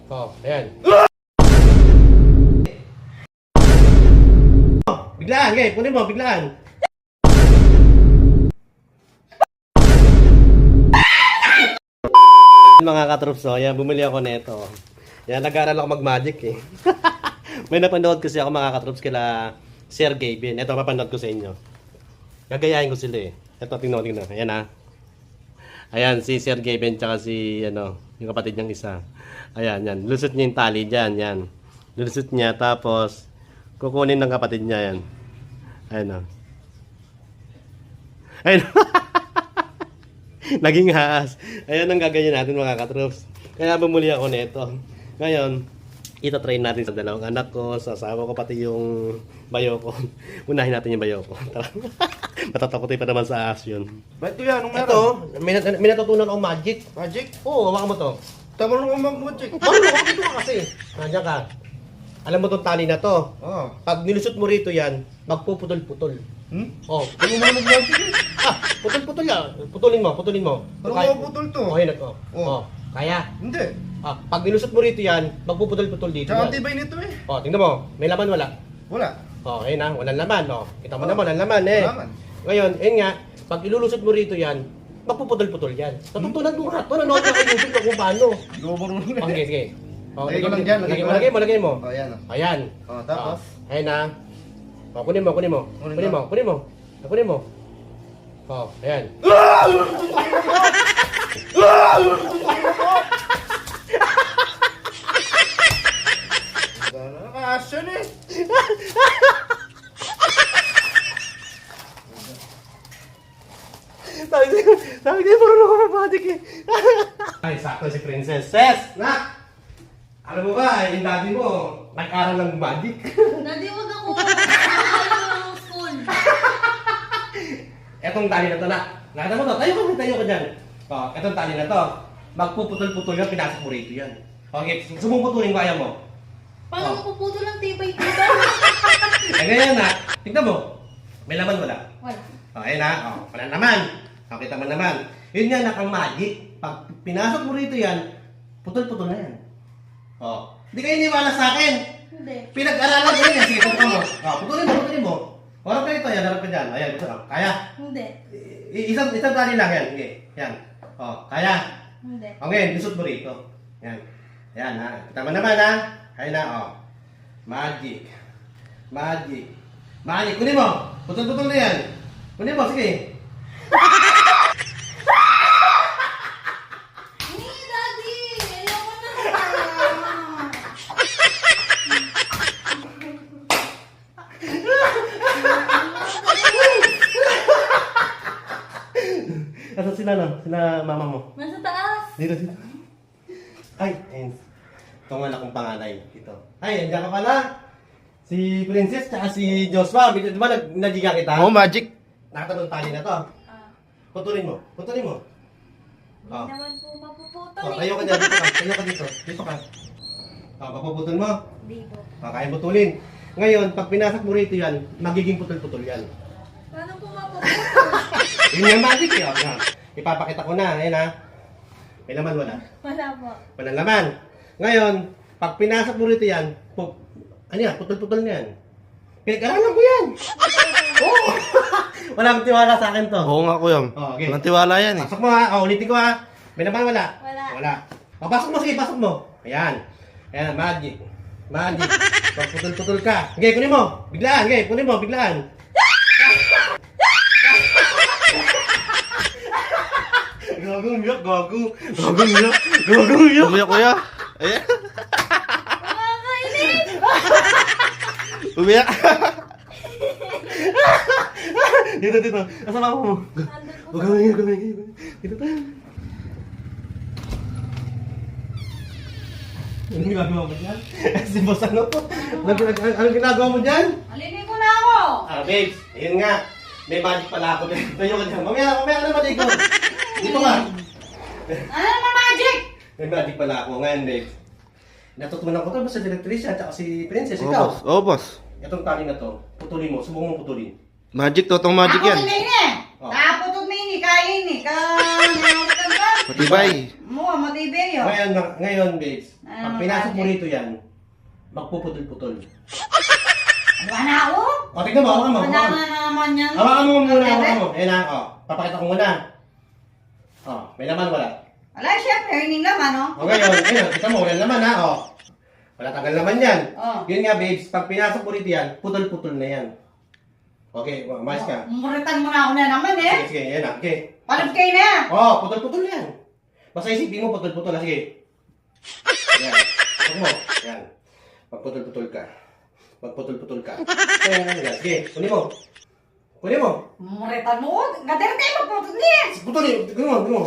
Oh, ayan. Biglaan, okay, kunin mo, biglaan. Mga katrops, so, yan, bumili ako nito. Yan, nag-aaral ako mag-magic eh. May napanood kasi ako mga katrops kila Sir Gavin. Ito, mapanood ko sa inyo. Gagayahin ko sila eh. Ito, tingnan. Ayan ah. Ayan, si Sir Gavin tsaka si, yung kapatid niyang isa. Ayan, yan. Lusot niya yung tali dyan, yan. Lusot niya, tapos, kukunin ng kapatid niya, yan. Ayan o. Ayan. Naging haas. Ayan ang gagawin natin mga katrops. Kaya bumuli ako nito. Ngayon, ito-try natin sa dalawang anak ko, sa asawa ko, pati yung bayo ko. Unahin natin yung bayo ko. Matatakotin pa naman sa ahas yun. Ba't yan? Anong meron? Ito, may natutunan akong magic. Magic? Oo, hawakan mo to. Tama nung mag-magic. Marunong ako dito ka kasi. Nandiyan ka. Alam mo itong tali na to. Oo. Pag nilusot mo rito yan, magpuputol-putol. Oh, Ano mo mag-magic? putol-putol yan. Putulin mo. Ano Kaya- mo putol to? Oh, yun ito. Oh. Oh, kaya. Hindi. Pag nilusot mo rito yan, magpuputol-putol dito Tsaka yan. tibay nito eh. Oh, tingnan mo. May laman wala? Wala. Oh, ayun na. Walang laman. Oh. Kita mo naman, walang laman eh. Wala man. Ngayon, ayun nga, pag ilulusot mo rito yan, magpuputol-putol yan. Natutunan mo nga. Nanonood ka kay YouTube na kung paano. Gobor mo Oh, sige. Oh, Lagay ko lang dyan, lagay mo. Oh, yan. Ayan. Oh, tapos? Ayan na. Oh, kunin mo. Kunin Kunin mo. Oh, ayan. Nakasyon eh. Sabi ko, marunong ako mag-magic eh. Ay, sakto si Princess. Ses! Nak! Alam mo ba, yung daddy mo, nag-aral ng magic. Daddy, wag ako. Ayaw ng school. Etong tali na to, nak. Nakita mo to? Tayo ka dyan. Oh, etong tali na to. Magpuputol-putol yan, pinasok mo rito yan. Okay, sumuputulin ko ayaw mo. Paano mo puputol ng tibay-tibay? Ay, ganyan na. Tignan mo. May laman wala? Wala. Oh, ayun na. Oh, wala naman. Kita mo naman. Yun nga, nak, ang magic. Pag pinasok mo rito yan, putol-putol na yan. Oh, hindi kayo iniwala sa akin. Hindi. Pinag-aralan ko yan. Sige, putulin mo. Oh, putulin mo. Harap ka dito, yan. Harap ka dyan. Ayan, ito. Kaya. Hindi. Isang tali lang yan. Sige, yan. Oh, kaya. Hindi. Okay, lusot mo rito. Yan. Yan, ha. Kita mo naman, ha. Kaya na, oh. Magic. Kunin mo. Putol-putol na yan. Kunin mo, sige. Hindi, Daddy. Ayoko na. Asan sila na? Sila mama mo? Nasa taas. Dito. Ay, ayun. Ito nga na kong panganay. Ito. Ay, andiyan ka pala. Si Princess tsaka si Joshua. Di ba nagdiga kita? Oh, magic. Nakatanong tali na to. Putulin mo. Hindi Oh. naman po mapuputol Oh, eh. tayo ka dyan. Tayo ka dito. Dito ka. Oh, papuputol mo. Hindi po. Oh, kaya putulin. Ngayon, pag pinasak mo rito yan, magiging putol-putol yan. Paano po mapuputol? Yun yung magic eh. Oh, nga. Ipapakita ko na. Ayan ha. May laman wala. Wala po. Walang laman. Ngayon, pag pinasok mo rito yan, ano yan, putol-putol na yan. Pinag-aralan ko yan. Oo. Walang tiwala sa akin to. Oo nga, kuya. Oh, okay. Walang tiwala yan eh. Pasok mo ha. Oh, ulitin ko ha. May laman wala? Wala. Oh, pasok mo. Sige, pasok mo. Ayan. Ayan, magic. Pag putol-putol ka. Okay, kunin mo. Biglaan. Okay, kunin mo. Biglaan. Gago. Umiyak, kuya. Ayan. Nakakainis! Umiyak. Dito. Asa mama mo? Nandun po. Gawin. Dito tayo. Anong ginagawa mo dyan? Si boss ano? Anong ginagawa mo dyan? Alinin ko na ako! Babes, ayun nga. May magic pala ako. Tayo ka dyan. Mamaya na maligo. Dito ka. Ano naman magic? May magic pala ako. Ngayon, babes. Natutunan ko to sa directrice at si Princess. Ikaw. Oo, boss. Itong tali na to, putulin mo. Subukan mo putulin. Magic, totong magic yan. Ako na ini. Oh. Tapos ito ini, kain ini. Kain. Matibay. Mo, matibay yun. Ngayon, babes, Ah, pag pinasok mo magic. rito yan, magpuputol-putol. Wala na ako. O, tignan mo, hawakan mo. Wala na naman yan. Hawakan mo muna, Pwede? hawakan mo. Ayan na, o. Papakita ko muna. O, may laman, wala. Wala, syempre, hining laman, no? O ngayon, ngayon, kita mo, wala laman ha, o. Wala tanggal laman yan. Oh. Yun nga, babes, pag pinasok mo rito yan, putol-putol na yan. Okay, umayos ka. Muritan mo na ako na naman, eh. Sige, sige, yan na, okay. Palag kayo na. Oh, putol-putol yan. Basta isipin mo, putol-putol na, sige. Yan. Huwag mo, yan. Magputol-putol ka. Magputol-putol ka. Yan, sige, kunin mo. Kunin mo. Muritan mo. Gadar kayo magpapot niya. Putol yun, kunin mo, kunin mo.